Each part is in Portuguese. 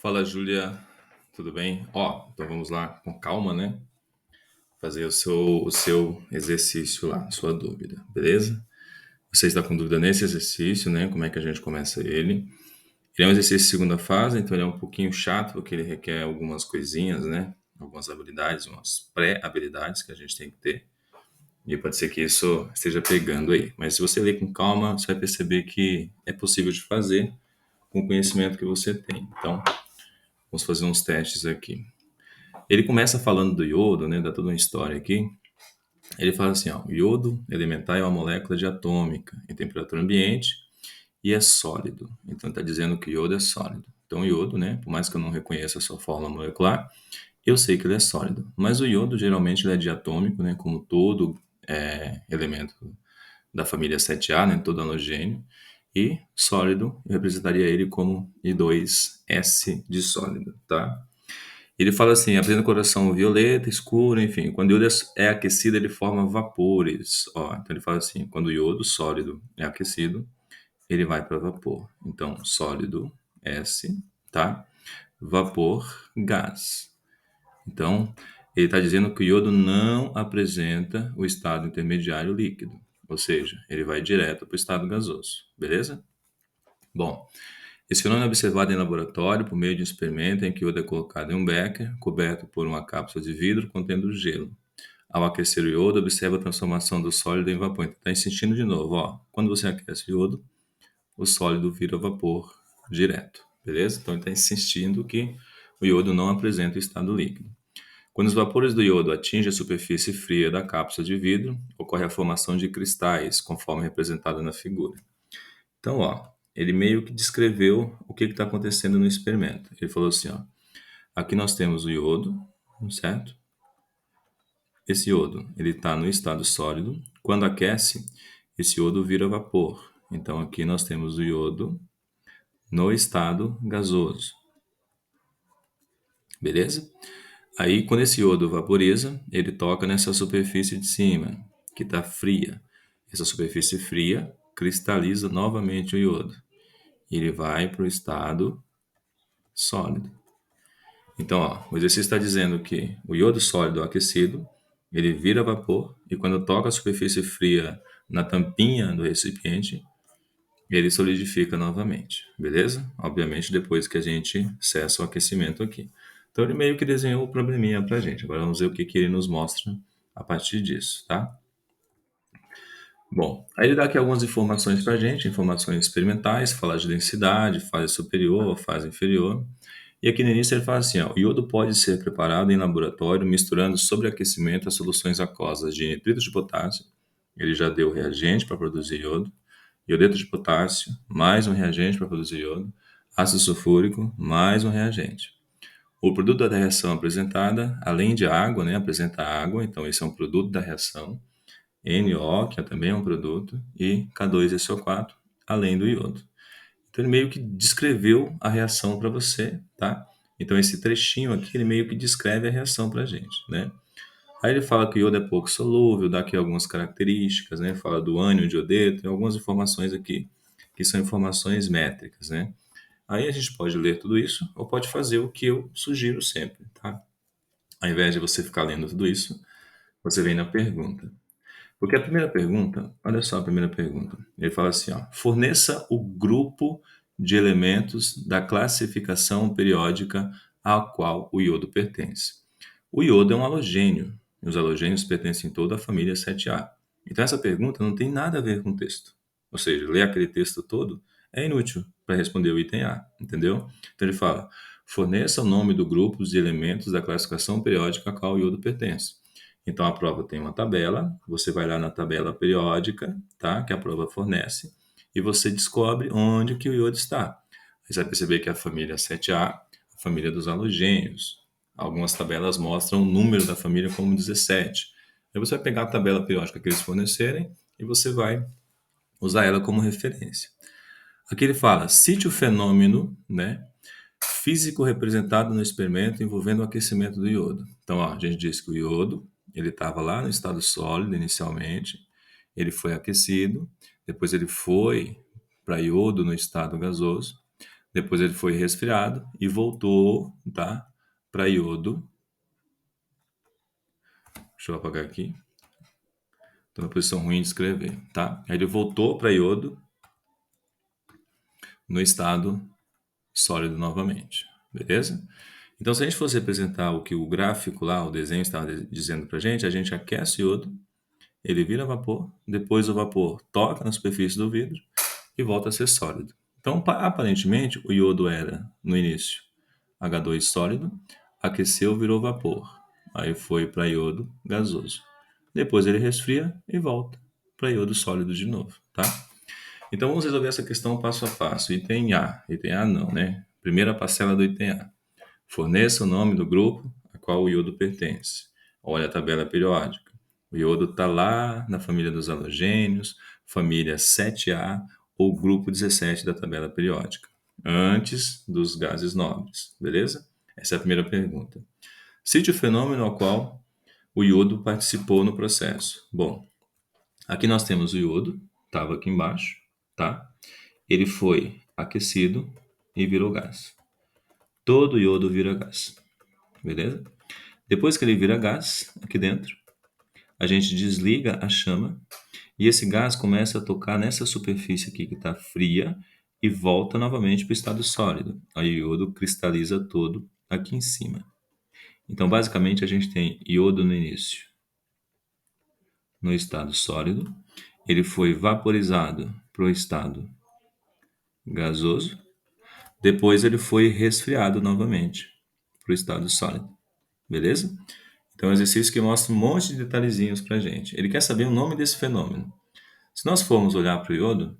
Fala, Júlia, tudo bem? Então vamos lá com calma, né? Fazer o seu exercício lá, sua dúvida, beleza? Você está com dúvida nesse exercício, né? Como é que a gente começa ele? Ele é um exercício de segunda fase, então ele é um pouquinho chato, porque ele requer algumas coisinhas, né? Algumas habilidades, umas pré-habilidades que a gente tem que ter. E pode ser que isso esteja pegando aí. Mas se você ler com calma, você vai perceber que é possível de fazer com o conhecimento que você tem. Então, vamos fazer uns testes aqui. Ele começa falando do iodo, né? Dá toda uma história aqui. Ele fala assim, ó, o iodo elementar é uma molécula diatômica em temperatura ambiente e é sólido. Então está dizendo que o iodo é sólido. Então o iodo, né? Por mais que eu não reconheça a sua fórmula molecular, eu sei que ele é sólido. Mas o iodo geralmente ele é diatômico, né? Como todo elemento da família 7A, né? Todo halogênio. E sólido, eu representaria ele como I2S de sólido, tá? Ele fala assim, apresenta coloração violeta, escura, enfim. Quando o iodo é aquecido, ele forma vapores. Então ele fala assim, quando o iodo sólido é aquecido, ele vai para vapor. Então, sólido, S, tá? Vapor, gás. Então, ele está dizendo que o iodo não apresenta o estado intermediário líquido. Ou seja, ele vai direto para o estado gasoso. Beleza? Bom, esse fenômeno é observado em laboratório por meio de um experimento em que o iodo é colocado em um becker coberto por uma cápsula de vidro contendo gelo. Ao aquecer o iodo, observa a transformação do sólido em vapor. Então, está insistindo de novo. Quando você aquece o iodo, o sólido vira vapor direto. Beleza? Então, ele está insistindo que o iodo não apresenta o estado líquido. Quando os vapores do iodo atingem a superfície fria da cápsula de vidro, ocorre a formação de cristais, conforme representado na figura. Então, ele meio que descreveu o que está acontecendo no experimento. Ele falou assim, aqui nós temos o iodo, certo? Esse iodo, ele está no estado sólido. Quando aquece, esse iodo vira vapor. Então, aqui nós temos o iodo no estado gasoso. Beleza? Aí, quando esse iodo vaporiza, ele toca nessa superfície de cima, que está fria. Essa superfície fria cristaliza novamente o iodo. E ele vai para o estado sólido. Então, o exercício está dizendo que o iodo sólido aquecido, ele vira vapor e quando toca a superfície fria na tampinha do recipiente, ele solidifica novamente, beleza? Obviamente depois que a gente cessa o aquecimento aqui. Então ele meio que desenhou o probleminha para a gente. Agora vamos ver o que ele nos mostra a partir disso, tá? Bom, aí ele dá aqui algumas informações para a gente, informações experimentais, fala de densidade, fase superior, fase inferior. E aqui no início ele fala assim, o iodo pode ser preparado em laboratório misturando sobreaquecimento as soluções aquosas de nitrito de potássio. Ele já deu reagente para produzir iodo, iodeto de potássio, mais um reagente para produzir iodo, ácido sulfúrico, mais um reagente. O produto da reação apresentada, além de água, né, apresenta água, então esse é um produto da reação, NO, que também é um produto, e K2SO4, além do iodo. Então ele meio que descreveu a reação para você, tá? Então esse trechinho aqui, ele meio que descreve a reação para a gente, né? Aí ele fala que o iodo é pouco solúvel, dá aqui algumas características, né? Fala do ânion de iodeto, tem algumas informações aqui que são informações métricas, né? Aí a gente pode ler tudo isso ou pode fazer o que eu sugiro sempre, tá? Ao invés de você ficar lendo tudo isso, você vem na pergunta. Porque a primeira pergunta, olha só a primeira pergunta. Ele fala assim, forneça o grupo de elementos da classificação periódica a qual o iodo pertence. O iodo é um halogênio, e os halogênios pertencem toda a família 7A. Então essa pergunta não tem nada a ver com o texto. Ou seja, ler aquele texto todo é inútil para responder o item A, entendeu? Então ele fala, forneça o nome do grupo de elementos da classificação periódica a qual o iodo pertence. Então a prova tem uma tabela, você vai lá na tabela periódica, tá? Que a prova fornece, e você descobre onde que o iodo está. Você vai perceber que a família 7A, a família dos halogênios. Algumas tabelas mostram o número da família como 17. Aí você vai pegar a tabela periódica que eles fornecerem e você vai usar ela como referência. Aqui ele fala, cite o fenômeno, né, físico representado no experimento envolvendo o aquecimento do iodo. Então, a gente disse que o iodo, ele estava lá no estado sólido inicialmente, ele foi aquecido, depois ele foi para iodo no estado gasoso, Depois ele foi resfriado e voltou, tá? Para iodo. Deixa eu apagar aqui. Estou na posição ruim de escrever, tá? Aí ele voltou para iodo no estado sólido novamente, beleza? Então, se a gente fosse representar o que o gráfico lá, o desenho estava dizendo para a gente aquece o iodo, ele vira vapor, depois o vapor toca na superfície do vidro e volta a ser sólido. Então, aparentemente, o iodo era, no início, H2 sólido, aqueceu, virou vapor. Aí foi para iodo gasoso. Depois ele resfria e volta para iodo sólido de novo, tá? Então vamos resolver essa questão passo a passo. Item A. Item A não, né? Primeira parcela do item A. Forneça o nome do grupo a qual o iodo pertence. Olha a tabela periódica. O iodo está lá na família dos halogênios, família 7A ou grupo 17 da tabela periódica, antes dos gases nobres, beleza? Essa é a primeira pergunta. Cite o fenômeno ao qual o iodo participou no processo. Bom, aqui nós temos o iodo, estava aqui embaixo, tá? Ele foi aquecido e virou gás. Todo iodo vira gás, beleza? Depois que ele vira gás, aqui dentro, a gente desliga a chama e esse gás começa a tocar nessa superfície aqui que está fria e volta novamente para o estado sólido. Aí o iodo cristaliza todo aqui em cima. Então, basicamente, a gente tem iodo no início, no estado sólido. Ele foi vaporizado para o estado gasoso. Depois ele foi resfriado novamente para o estado sólido. Beleza? Então, é um exercício que mostra um monte de detalhezinhos para a gente. Ele quer saber o nome desse fenômeno. Se nós formos olhar para o iodo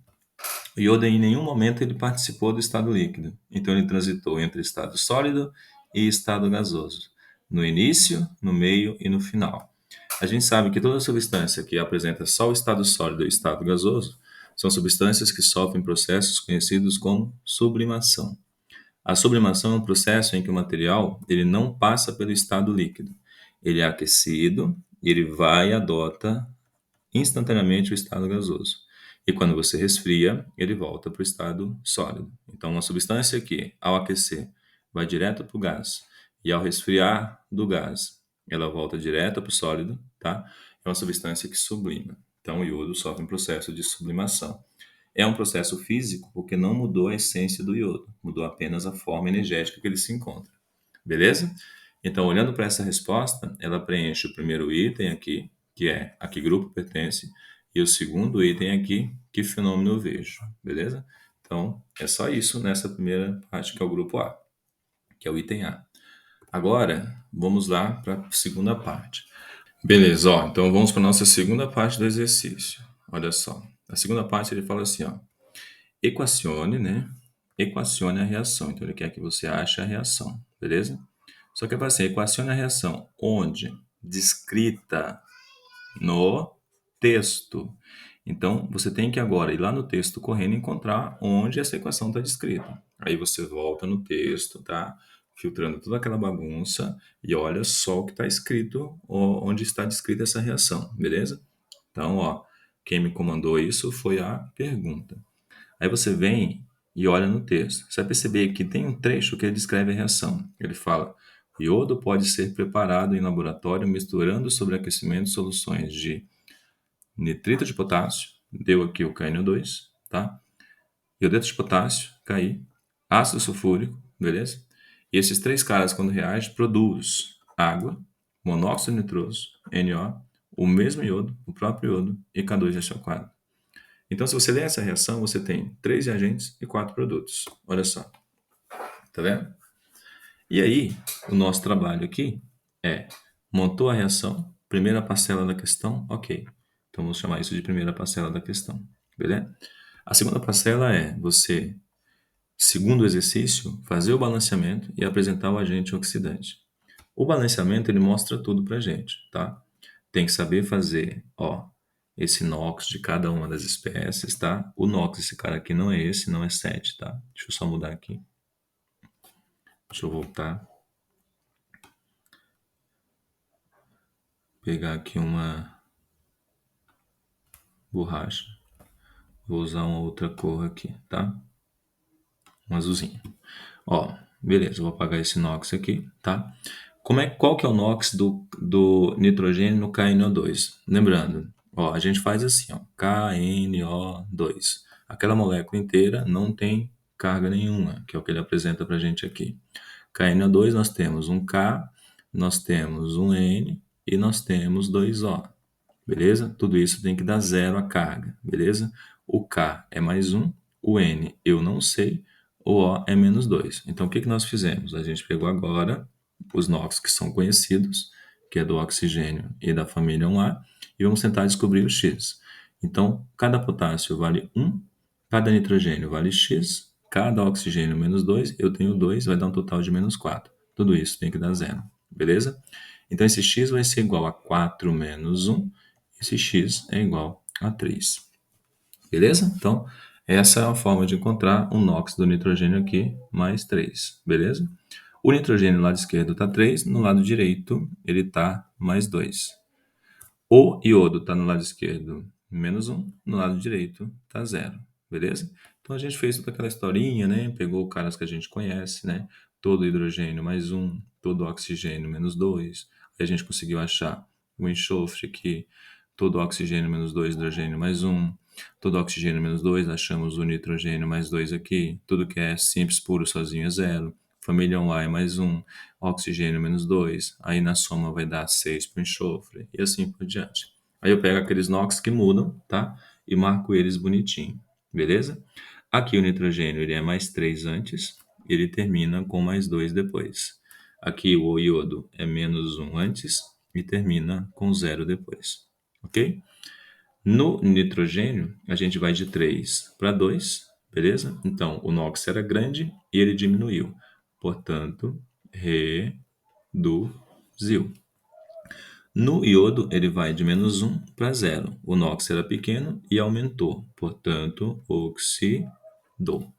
em nenhum momento ele participou do estado líquido. Então, ele transitou entre estado sólido e estado gasoso. No início, no meio e no final. A gente sabe que toda substância que apresenta só o estado sólido e o estado gasoso são substâncias que sofrem processos conhecidos como sublimação. A sublimação é um processo em que o material ele não passa pelo estado líquido. Ele é aquecido e ele vai e adota instantaneamente o estado gasoso. E quando você resfria, ele volta para o estado sólido. Então, uma substância que, ao aquecer, vai direto para o gás e ao resfriar do gás, ela volta direto para o sólido, tá? É uma substância que sublima. Então, o iodo sofre um processo de sublimação. É um processo físico porque não mudou a essência do iodo, mudou apenas a forma energética que ele se encontra. Beleza? Então, olhando para essa resposta, ela preenche o primeiro item aqui, que é a que grupo pertence, e o segundo item aqui, que fenômeno eu vejo. Beleza? Então, é só isso nessa primeira parte, que é o grupo A, que é o item A. Agora, vamos lá para a segunda parte. Beleza, ó, então vamos para a nossa segunda parte do exercício. Olha só. A segunda parte ele fala assim, ó. Equacione, né? Equacione a reação. Então ele quer que você ache a reação, beleza? Só que é assim, equacione a reação onde? Descrita no texto. Então, você tem que agora ir lá no texto correndo e encontrar onde essa equação está descrita. Aí você volta no texto, tá? Filtrando toda aquela bagunça e olha só o que está escrito, onde está descrita essa reação, beleza? Então, ó, quem me comandou isso foi a pergunta. Aí você vem e olha no texto. Você vai perceber que tem um trecho que ele descreve a reação. Ele fala: iodo pode ser preparado em laboratório misturando sobre aquecimento soluções de nitrito de potássio, deu aqui o KNO2, tá? Iodeto de potássio, KI, ácido sulfúrico, beleza? E esses três caras, quando reagem, produz água, monóxido nitroso, NO, o mesmo iodo, o próprio iodo e K2SO4. Então, se você ler essa reação, você tem 3 reagentes e 4 produtos. Olha só. Tá vendo? E aí, o nosso trabalho aqui é montou a reação, primeira parcela da questão, ok. Então, vamos chamar isso de primeira parcela da questão. Beleza? A segunda parcela é você, segundo o exercício, fazer o balanceamento e apresentar o agente oxidante. O balanceamento, ele mostra tudo pra gente, tá? Tem que saber fazer, ó, esse NOx de cada uma das espécies, tá? O NOx, esse cara aqui não é esse, não é 7, tá? Deixa eu só mudar aqui. Deixa eu voltar. Pegar aqui uma borracha. Vou usar uma outra cor aqui, tá? um azulzinho. Ó, beleza, eu vou apagar esse NOx aqui, tá? Qual que é o NOx do nitrogênio no KNO2? Lembrando, ó, a gente faz assim, ó, KNO2. Aquela molécula inteira não tem carga nenhuma, que é o que ele apresenta pra gente aqui. KNO2 nós temos um K, nós temos um N e nós temos dois O. Beleza? Tudo isso tem que dar zero a carga, beleza? O K é mais um, o N eu não sei, o O é menos 2. Então, o que que nós fizemos? A gente pegou agora os NOx que são conhecidos, que é do oxigênio e da família 1A, e vamos tentar descobrir o X. Então, cada potássio vale 1, cada nitrogênio vale X, cada oxigênio menos 2, eu tenho 2, vai dar um total de menos 4. Tudo isso tem que dar zero, beleza? Então, esse X vai ser igual a 4 menos 1, esse x é igual a 3. Beleza? Então, essa é a forma de encontrar o NOx do nitrogênio aqui, mais 3. Beleza? O nitrogênio no lado esquerdo está 3, no lado direito ele está mais 2. O iodo está no lado esquerdo, menos 1, no lado direito está 0. Beleza? Então, a gente fez toda aquela historinha, né? Pegou caras que a gente conhece, né? Todo hidrogênio mais 1, todo oxigênio menos 2. Aí a gente conseguiu achar o enxofre aqui, todo oxigênio menos 2, hidrogênio mais 1. Todo oxigênio menos 2, achamos o nitrogênio mais 2 aqui. Tudo que é simples puro sozinho é 0. Família 1A é mais 1. Oxigênio menos 2. Aí na soma vai dar 6 para o enxofre. E assim por diante. Aí eu pego aqueles NOx que mudam, tá? E marco eles bonitinho. Beleza? Aqui o nitrogênio ele é mais 3 antes. Ele termina com mais 2 depois. Aqui o iodo é menos 1 antes e termina com 0 depois. Ok? No nitrogênio, a gente vai de 3 para 2, beleza? Então, o NOx era grande e ele diminuiu. Portanto, reduziu. No iodo, ele vai de menos 1 para 0. O NOx era pequeno e aumentou. Portanto, oxidou.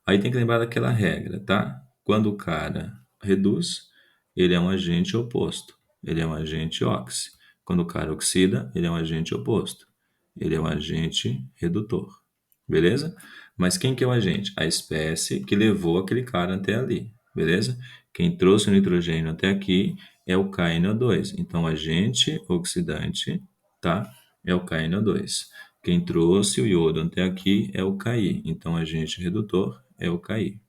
Aí tem que lembrar daquela regra, tá? Quando o cara reduz, ele é um agente oposto. Ele é um agente óxido. Quando o cara oxida, ele é um agente oposto. Ele é um agente redutor. Beleza? Mas quem que é o agente? A espécie que levou aquele cara até ali. Beleza? Quem trouxe o nitrogênio até aqui é o KNO2. Então, o agente oxidante, tá? É o KNO2. Quem trouxe o iodo até aqui é o Ki. Então, o agente redutor é o Ki.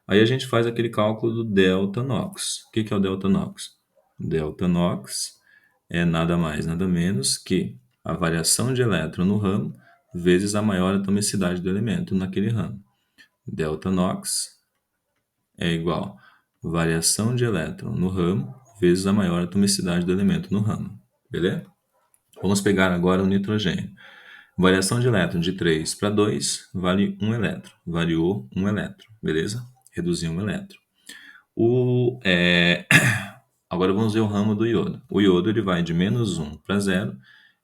Aí a gente faz aquele cálculo do delta NOx. O que é o delta NOx? Delta NOx é nada mais, nada menos que a variação de elétron no ramo vezes a maior atomicidade do elemento naquele ramo. Delta NOx é igual a variação de elétron no ramo vezes a maior atomicidade do elemento no ramo. Beleza? Vamos pegar agora o nitrogênio. Variação de elétron de 3 para 2 vale 1 elétron. Variou 1 elétron, beleza? Reduziu 1 elétron. Agora vamos ver o ramo do iodo. O iodo ele vai de menos 1 para 0,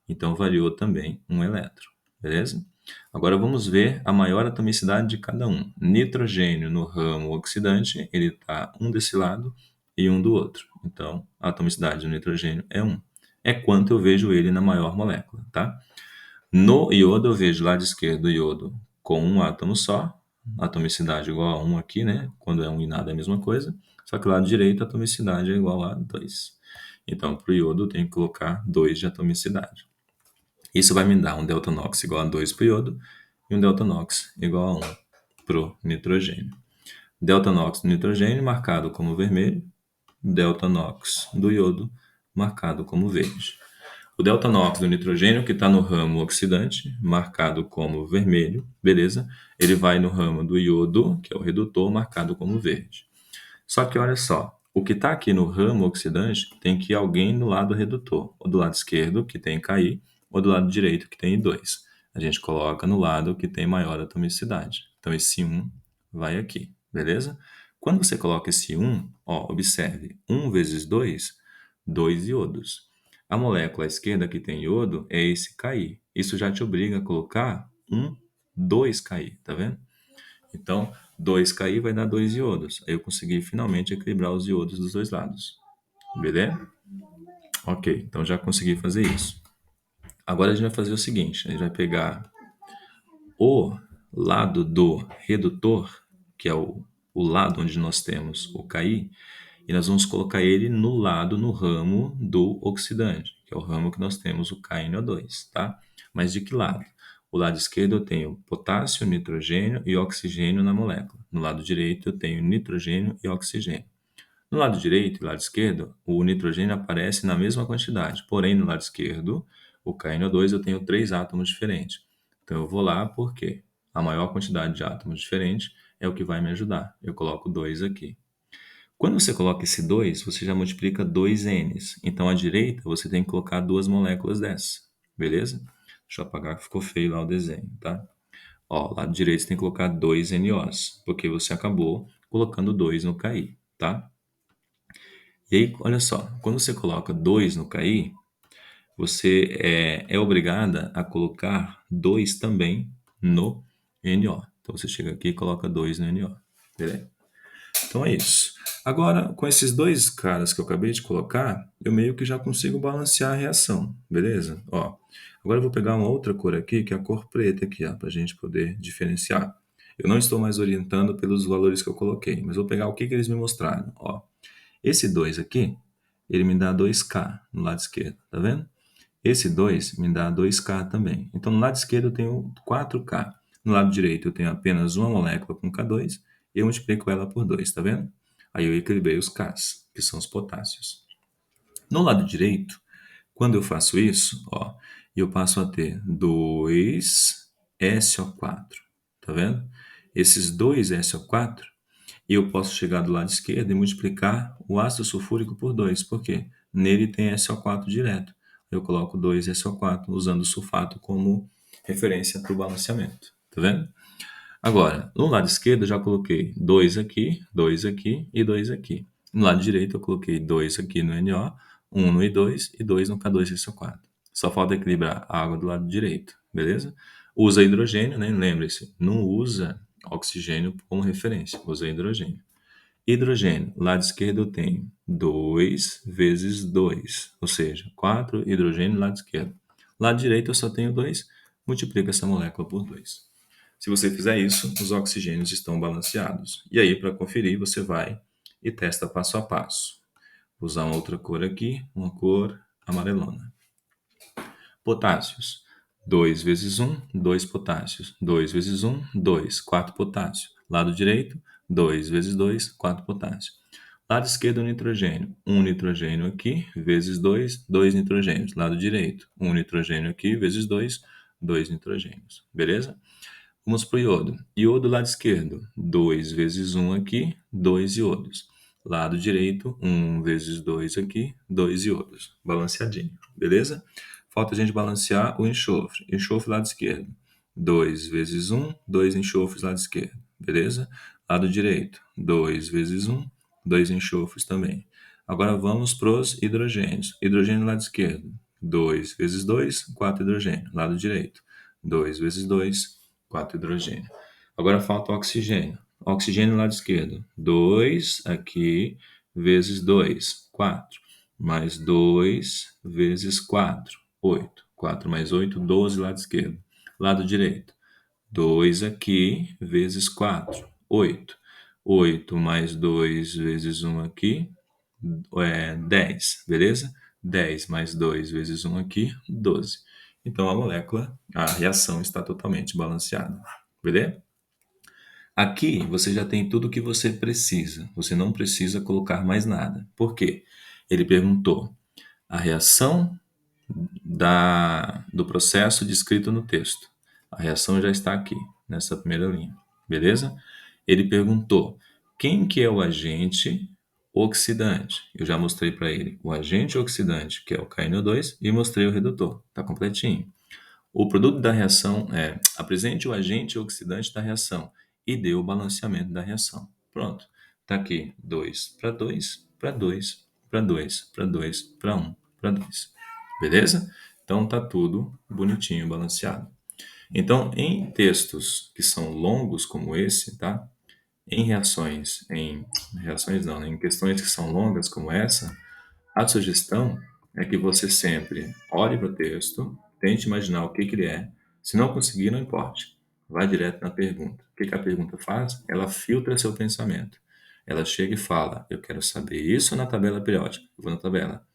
então variou também 1 elétron, beleza? Agora vamos ver a maior atomicidade de cada um. Nitrogênio no ramo oxidante, ele está um desse lado e um do outro. Então, a atomicidade do nitrogênio é 1. É quanto eu vejo ele na maior molécula, tá? No iodo, eu vejo lado esquerdo o iodo com um átomo só, atomicidade igual a 1 aqui, né? Quando é 1 e nada é a mesma coisa. Só que lado direito, a atomicidade é igual a 2. Então, para o iodo, eu tenho que colocar 2 de atomicidade. Isso vai me dar um delta NOx igual a 2 para o iodo e um delta NOx igual a 1 para o nitrogênio. Delta NOx do nitrogênio marcado como vermelho, delta NOx do iodo marcado como verde. O delta NOx do nitrogênio, que está no ramo oxidante, marcado como vermelho, beleza? Ele vai no ramo do iodo, que é o redutor, marcado como verde. Só que olha só, o que está aqui no ramo oxidante tem que ir alguém no lado redutor, ou do lado esquerdo, que tem Ki, ou do lado direito, que tem I2. A gente coloca no lado que tem maior atomicidade. Então, esse 1 vai aqui, beleza? Quando você coloca esse 1, ó, observe, 1 vezes 2, 2 iodos. A molécula à esquerda que tem iodo é esse Ki. Isso já te obriga a colocar 2 Ki, tá vendo? Então, 2Ki vai dar 2 iodos. Aí eu consegui finalmente equilibrar os iodos dos dois lados. Beleza? Ok, então já consegui fazer isso. Agora a gente vai fazer o seguinte: a gente vai pegar o lado do redutor, que é o lado onde nós temos o Ki, e nós vamos colocar ele no ramo do oxidante, que é o ramo que nós temos o KNO2, tá? Mas de que lado? O lado esquerdo eu tenho potássio, nitrogênio e oxigênio na molécula. No lado direito eu tenho nitrogênio e oxigênio. No lado direito e lado esquerdo, o nitrogênio aparece na mesma quantidade, porém no lado esquerdo, o KNO2 eu tenho 3 átomos diferentes. Então eu vou lá porque a maior quantidade de átomos diferentes é o que vai me ajudar. Eu coloco 2 aqui. Quando você coloca esse 2, você já multiplica 2 Ns. Então, à direita, você tem que colocar 2 moléculas dessa. Beleza? Deixa eu apagar que ficou feio lá o desenho, tá? Ó, lado direito você tem que colocar 2 NOs, porque você acabou colocando 2 no KI, tá? E aí, olha só, quando você coloca 2 no KI, você é obrigada a colocar 2 também no NO. Então, você chega aqui e coloca 2 no NO. Beleza? Então é isso. Agora, com esses 2 caras que eu acabei de colocar, eu meio que já consigo balancear a reação, beleza? Ó, agora eu vou pegar uma outra cor aqui, que é a cor preta aqui, ó, para a gente poder diferenciar. Eu não estou mais orientando pelos valores que eu coloquei, mas vou pegar o que eles me mostraram. Ó, esse 2 aqui, ele me dá 2K no lado esquerdo, tá vendo? Esse 2 me dá 2K também. Então, no lado esquerdo eu tenho 4K. No lado direito eu tenho apenas uma molécula com K2 e eu multiplico ela por 2, tá vendo? Aí eu equilibrei os Ks, que são os potássios. No lado direito, quando eu faço isso, ó, eu passo a ter 2SO4, tá vendo? Esses 2SO4, eu posso chegar do lado esquerdo e multiplicar o ácido sulfúrico por 2. Por quê? Nele tem SO4 direto. Eu coloco 2SO4 usando o sulfato como referência para o balanceamento. Tá vendo? Agora, no lado esquerdo eu já coloquei 2 aqui e 2 aqui. No lado direito eu coloquei 2 aqui no NO, 1 no I2 e 2 no K2SO4. Só falta equilibrar a água do lado direito, beleza? Usa hidrogênio, né? Lembre-se, não usa oxigênio como referência, usa hidrogênio. Hidrogênio, lado esquerdo eu tenho 2 vezes 2, ou seja, 4 hidrogênio lado esquerdo. Lado direito eu só tenho 2, multiplica essa molécula por 2. Se você fizer isso, os oxigênios estão balanceados. E aí, para conferir, você vai e testa passo a passo. Vou usar uma outra cor aqui, uma cor amarelona. Potássios. 2 vezes 1, 2 potássios. 2 vezes 1, 2, 4 potássios. Lado direito, 2 vezes 2, 4 potássios. Lado esquerdo, nitrogênio. 1 nitrogênio aqui, vezes 2, 2 nitrogênios. Lado direito, 1 nitrogênio aqui, vezes 2, 2 nitrogênios. Beleza? Vamos para o iodo. Iodo, lado esquerdo, 2 vezes 1 aqui, 2 iodos. Lado direito, 1 vezes 2 aqui, 2 iodos. Balanceadinho, beleza? Falta a gente balancear o enxofre. Enxofre, lado esquerdo, 2 vezes 1, 2 enxofres, lado esquerdo. Beleza? Lado direito, 2 vezes 1, 2 enxofres também. Agora vamos para os hidrogênios. Hidrogênio, lado esquerdo, 2 vezes 2, 4 hidrogênio. Lado direito, 2 vezes 2, 4 hidrogênio. Agora falta o oxigênio. Oxigênio lado esquerdo. 2 aqui vezes 2, 4. Mais 2 vezes 4, 8. 4 mais 8, 12 lado esquerdo. Lado direito. 2 aqui vezes 4, 8. 8 mais 2 vezes 1 aqui, 10, beleza? 10 mais 2 vezes 1 aqui, 12. Então, a molécula, a reação está totalmente balanceada, beleza? Aqui você já tem tudo o que você precisa. Você não precisa colocar mais nada. Por quê? Ele perguntou a reação do processo descrito no texto. A reação já está aqui, nessa primeira linha, beleza? Ele perguntou quem que é o agente oxidante. Eu já mostrei para ele o agente oxidante, que é o KNO2, e mostrei o redutor. Está completinho. O produto da reação é apresente o agente oxidante da reação e dê o balanceamento da reação. Pronto. Está aqui 2 para 2, para 2, para 2, para 2, para 1, para 2. Beleza? Então tá tudo bonitinho, balanceado. Então, em textos que são longos como esse, tá? Em reações não, né? Em questões que são longas como essa, a sugestão é que você sempre olhe para o texto, tente imaginar o que ele é. Se não conseguir, não importe. vai direto na pergunta. O que que a pergunta faz? Ela filtra seu pensamento. Ela chega e fala: eu quero saber isso na tabela periódica. Eu vou na tabela.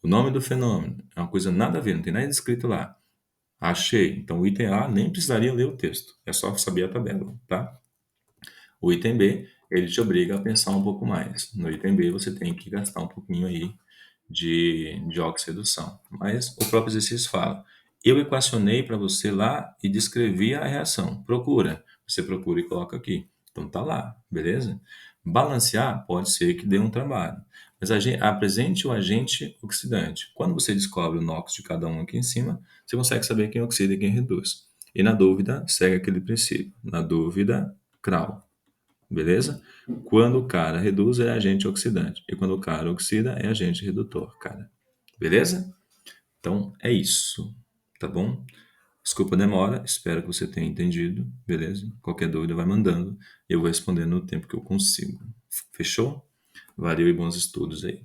O nome do fenômeno é uma coisa nada a ver, não tem nada escrito lá. Achei. Então, o item A nem precisaria ler o texto. É só saber a tabela, tá? O item B, ele te obriga a pensar um pouco mais. No item B, você tem que gastar um pouquinho aí de oxidação. Mas o próprio exercício fala: eu equacionei para você lá e descrevi a reação. Procura. Você procura e coloca aqui. Então tá lá, beleza? Balancear pode ser que dê um trabalho. Mas apresente o agente oxidante. Quando você descobre o NOx de cada um aqui em cima, você consegue saber quem oxida e quem reduz. E na dúvida, segue aquele princípio. Na dúvida, CRAL. Beleza? Quando o cara reduz, é agente oxidante. E quando o cara oxida, é agente redutor, cara. Beleza? Então, é isso. Tá bom? Desculpa a demora, espero que você tenha entendido, beleza? Qualquer dúvida vai mandando e eu vou respondendo no tempo que eu consigo. Fechou? Valeu e bons estudos aí.